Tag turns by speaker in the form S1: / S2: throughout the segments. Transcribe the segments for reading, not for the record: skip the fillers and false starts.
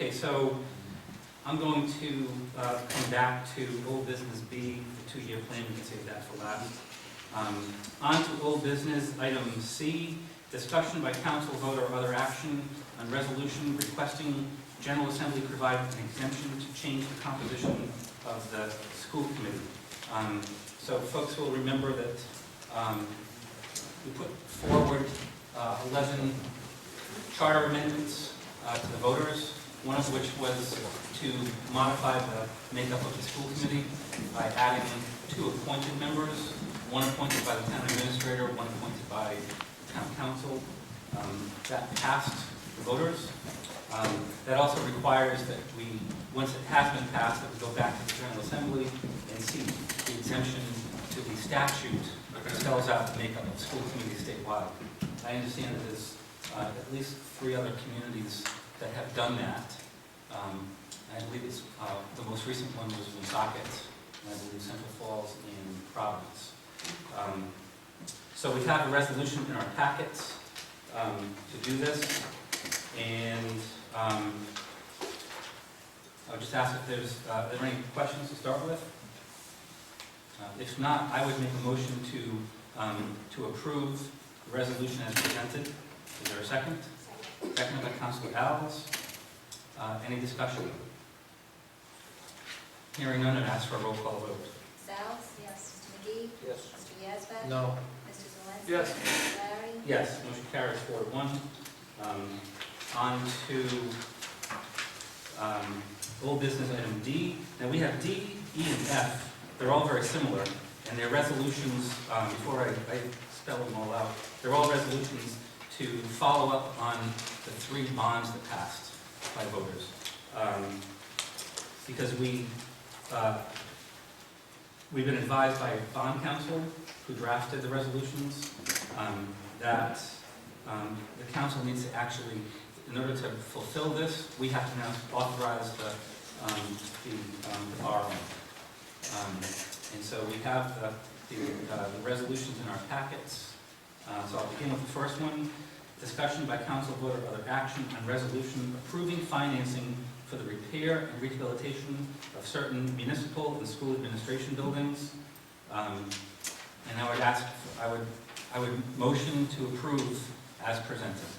S1: Okay, so I'm going to come back to old business B, the 2-year plan. We can save that for last. On to old business, item C, discussion by council vote or other action on resolution requesting General Assembly provide an exemption to change the composition of the school committee. So folks will remember that we put forward 11 charter amendments to the voters, one of which was to modify the makeup of the school committee by adding 2 appointed members, one appointed by the town administrator, one appointed by town council. That passed the voters. That also requires that we, once it has been passed, that we go back to the General Assembly and seek the exemption to the statute that spells out the makeup of school committees statewide. I understand that there's at least 3 other communities that have done that. I believe it's, the most recent one was Woonsocket, and I believe Central Falls and Providence. So we have a resolution in our packets to do this, and I'll just ask if there's are there any questions to start with? If not, I would make a motion to approve the resolution as presented. Is there a second? Seconded by Councilor Alves. Any discussion? Hearing none, I'd ask for a roll call vote.
S2: Alves? Yes. Mr. McGee?
S3: Yes.
S2: Mr. Yazbek?
S3: No.
S2: Mr. Zelinski?
S3: Yes.
S2: Mr. Larry?
S1: Yes, motion carries 4-1. On to old business item D. Now we have D, E, and F. They're all very similar, and they're resolutions, before I spell them all out, they're all resolutions to follow up on the 3 bonds that passed by voters. Because we've been advised by bond counsel who drafted the resolutions that the council needs to actually, in order to fulfill this, we have to now authorize the borrowing. And so we have the resolutions in our packets. So I'll begin with the first one. Discussion by council vote or other action on resolution approving financing for the repair and rehabilitation of certain municipal and school administration buildings. And I would ask, I would motion to approve as presented.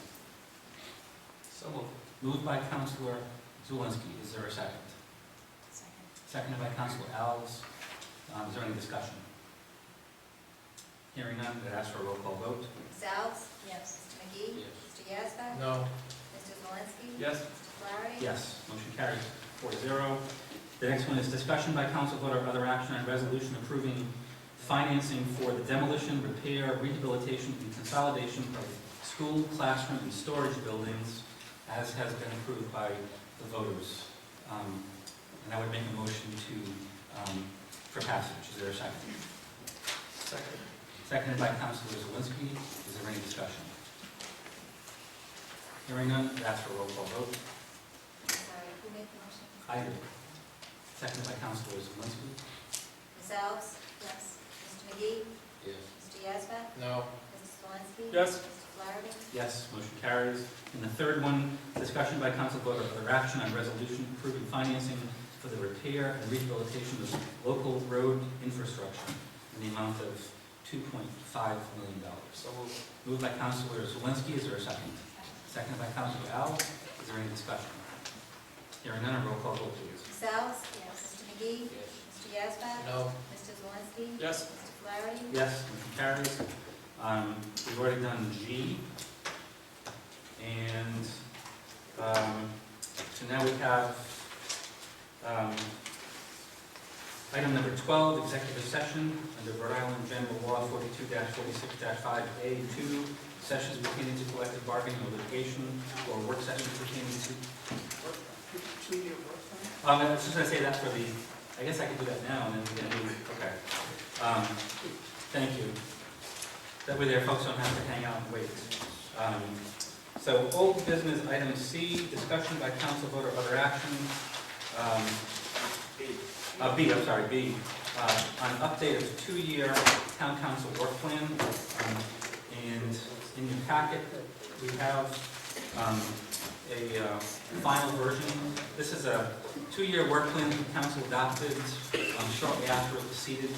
S3: So moved.
S1: Moved by Councilor Zelinski. Is there a second?
S2: Second.
S1: Seconded by Councilor Alves. Is there any discussion? Hearing none, I'd ask for a roll call vote.
S2: Alves? Yes. Mr. McGee?
S3: Yes.
S2: Mr. Yazbek?
S3: No.
S2: Mr. Zelinski?
S3: Yes.
S2: Mr. Larry?
S1: Yes, motion carries 4-0. The next one is discussion by council vote or other action on resolution approving financing for the demolition, repair, rehabilitation, and consolidation of school, classroom, and storage buildings as has been approved by the voters. And I would make a motion for passage. Is there a second?
S3: Second.
S1: Seconded by Councilor Zelinski. Is there any discussion? Hearing none, I'd ask for a roll call vote.
S2: Sorry, who made the motion?
S1: I did. Seconded by Councilor Zelinski.
S2: Ms. Alves? Yes. Mr. McGee?
S3: Yes.
S2: Mr. Yazbek?
S3: No.
S2: Mr. Zelinski?
S3: Yes.
S2: Mr. Flaherty?
S1: Yes, motion carries. And the third one, discussion by council vote or other action on resolution approving financing for the repair and rehabilitation of local road infrastructure in the amount of $2.5 million.
S3: So moved.
S1: Moved by Councilor Zelinski. Is there a second? Seconded by Councilor Alves. Is there any discussion? Hearing none, roll call vote, please.
S2: Ms. Alves? Yes. Mr. McGee?
S3: Yes.
S2: Mr. Yazbek?
S3: No.
S2: Mr. Zelinski?
S3: Yes.
S2: Mr. Flaherty?
S1: Yes, motion carries. We've already done G. And so now we have item number 12, executive session under Rhode Island General Law 42-46-5A2, sessions pertaining to collective bargaining or litigation, or work sessions pertaining to...
S3: 2-year work plan?
S1: I was just going to say that for the... I guess I could do that now, and then we can do... Okay. Thank you. That way there folks don't have to hang out and wait. So old business item C, discussion by council vote or other action. B, I'm sorry, B, on update of 2-year town council work plan. And in your packet, we have a final version. This is a 2-year work plan that the council adopted shortly after it was seated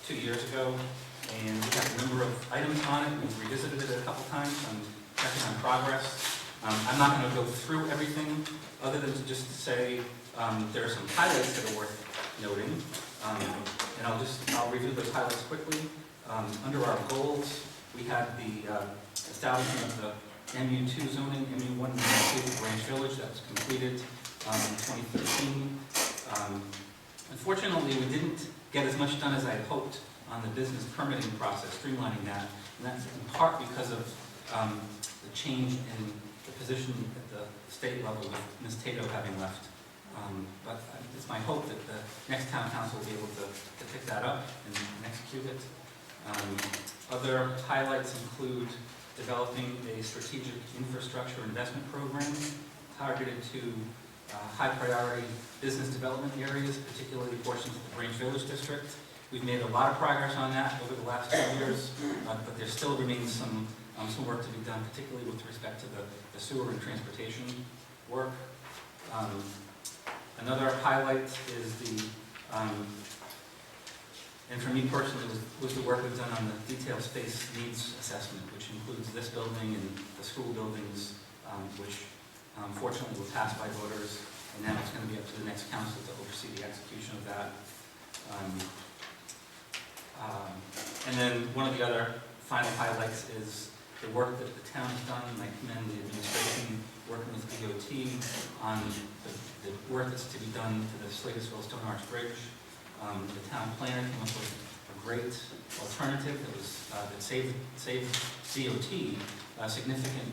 S1: 2 years ago. And we have a number of items on it. We've revisited it a couple times. I'm checking on progress. I'm not going to go through everything other than to just say there are some highlights that are worth noting. And I'll review those highlights quickly. Under our goals, we had the establishment of the MU2 zoning, MU1 and MU2 Branch Village, that was completed in 2013. Unfortunately, we didn't get as much done as I had hoped on the business permitting process, streamlining that, and that's in part because of the change in the position at the state level with Ms. Tato having left. But it's my hope that the next town council will be able to pick that up and execute it. Other highlights include developing a strategic infrastructure investment program targeted to high priority business development areas, particularly portions of the Branch Village District. We've made a lot of progress on that over the last 2 years, but there still remains some work to be done, particularly with respect to the sewer and transportation work. Another highlight is the, and for me personally, was the work we've done on the detailed space needs assessment, which includes this building and the school buildings, which fortunately were passed by voters, and now it's going to be up to the next council to oversee the execution of that. And then one of the other final highlights is the work that the town has done, and I commend the administration working with DOT on the work that's to be done to the Slatersville Stone Arch Bridge. The town planner came up with a great alternative that saved DOT significant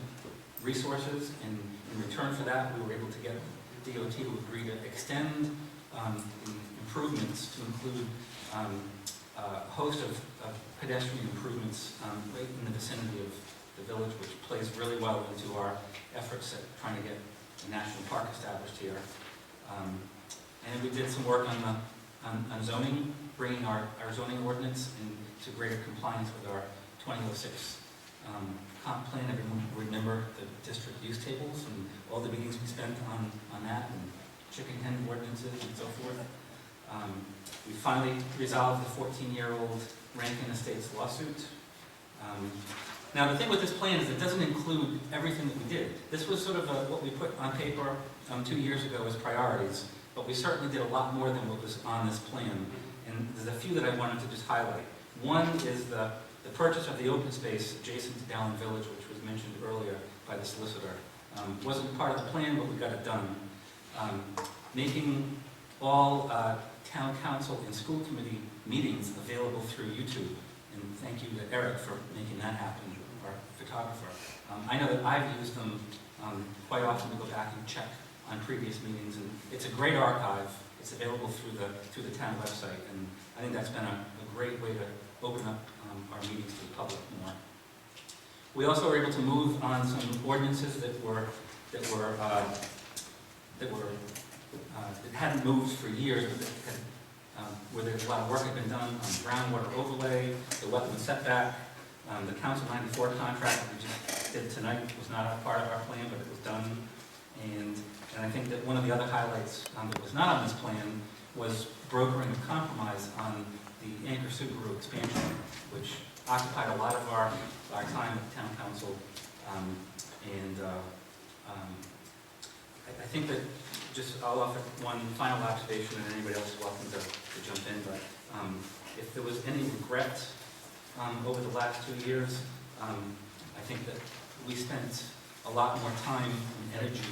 S1: resources, and in return for that, we were able to get DOT to agree to extend the improvements to include a host of pedestrian improvements right in the vicinity of the village, which plays really well into our efforts at trying to get a national park established here. And we did some work on zoning, bringing our zoning ordinance into greater compliance with our 2006 comp plan. Everyone will remember the district use tables and all the meetings we spent on that, and chicken hen ordinances and so forth. We finally resolved the 14-year-old Rankin Estates lawsuit. Now the thing with this plan is it doesn't include everything that we did. This was sort of what we put on paper 2 years ago as priorities, but we certainly did a lot more than what was on this plan. And there's a few that I wanted to just highlight. One is the purchase of the open space adjacent to Dowling Village, which was mentioned earlier by the solicitor. Wasn't part of the plan, but we got it done. Making all town council and school committee meetings available through YouTube. And thank you to Eric for making that happen, our photographer. I know that I've used them quite often to go back and check on previous meetings, and it's a great archive. It's available through the town website, and I think that's been a great way to open up our meetings to the public more. We also were able to move on some ordinances that hadn't moved for years, but that had, where there's a lot of work had been done on groundwater overlay, the wetland setback, the Council 94 contract that we just did tonight was not a part of our plan, but it was done. And I think that one of the other highlights that was not on this plan was brokering a compromise on the Anchor Subaru expansion, which occupied a lot of our time at Town Council. I think that I'll offer one final observation, and anybody else is welcome to jump in, but if there was any regret over the last 2 years, I think that we spent a lot more time and energy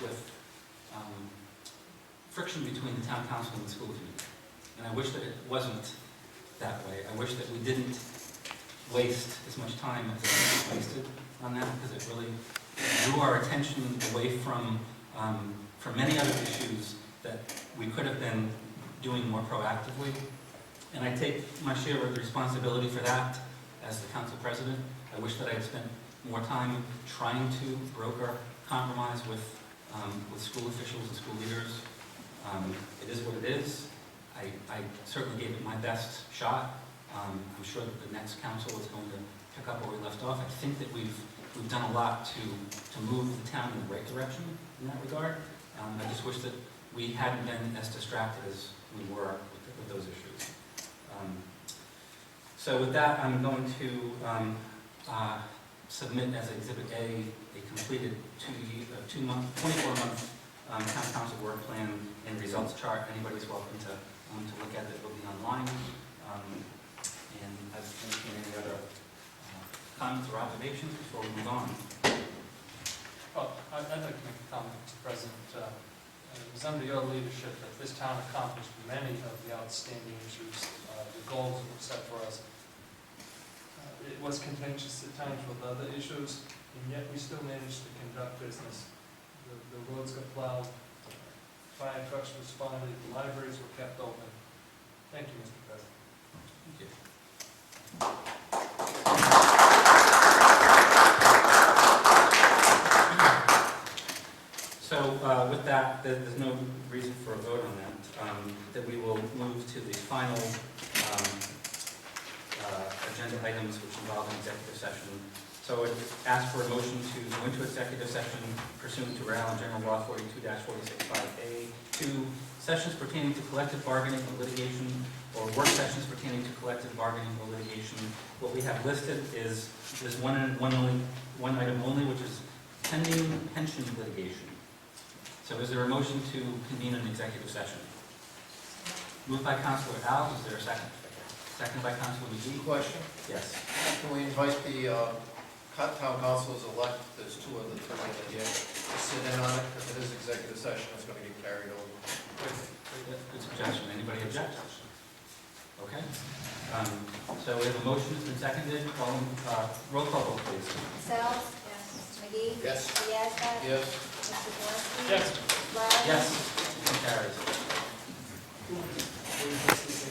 S1: with friction between the town council and the school committee. And I wish that it wasn't that way. I wish that we didn't waste as much time as it wasted on that, because it really drew our attention away from many other issues that we could have been doing more proactively. And I take my share of the responsibility for that as the council president. I wish that I had spent more time trying to broker compromise with school officials and school leaders. It is what it is. I certainly gave it my best shot. I'm sure that the next council is going to pick up where we left off. I think that we've we've done a lot to move the town in the right direction in that regard. I just wish that we hadn't been as distracted as we were with those issues. So with that, I'm going to submit as Exhibit A completed 24-month town council work plan and results chart. Anybody's welcome to look at it. It will be online. And I've seen any other comments or observations before we move on.
S3: Well, I'd like to make a comment, Mr. President. It was under your leadership that this town accomplished many of the outstanding issues, the goals that were set for us. It was contentious at times with other issues, and yet we still managed to conduct business. The roads got plowed, fire trucks responded, the libraries were kept open. Thank you, Mr. President.
S1: Thank you. So with that, there's no reason for a vote on that. That we will move to the final agenda items which involve an executive session. So I would ask for a motion to go into executive session pursuant to Rhode Island General Law 42-465A, to sessions pertaining to collective bargaining or litigation, or work sessions pertaining to collective bargaining or litigation. What we have listed is this one item only, which is pending pension litigation. So is there a motion to convene an executive session? Moved by Councilor Al, is there a second? Second by Councilor McGee.
S4: Question,
S1: Yes.
S4: can we invite the town councilors-elect, there's two of the three that here, to sit in on it, because it is executive session, it's going to get carried over.
S1: Good suggestion. Anybody object? Okay. So we have a motion that's been seconded. Roll call vote, please.
S2: Sells? Yes. Mr. McGee?
S4: Yes.
S2: Mr. Yazbek?
S4: Yes.
S2: Mr. Zalinski?
S3: Yes.
S2: Mr. Flowers?
S1: Yes. Motion carries.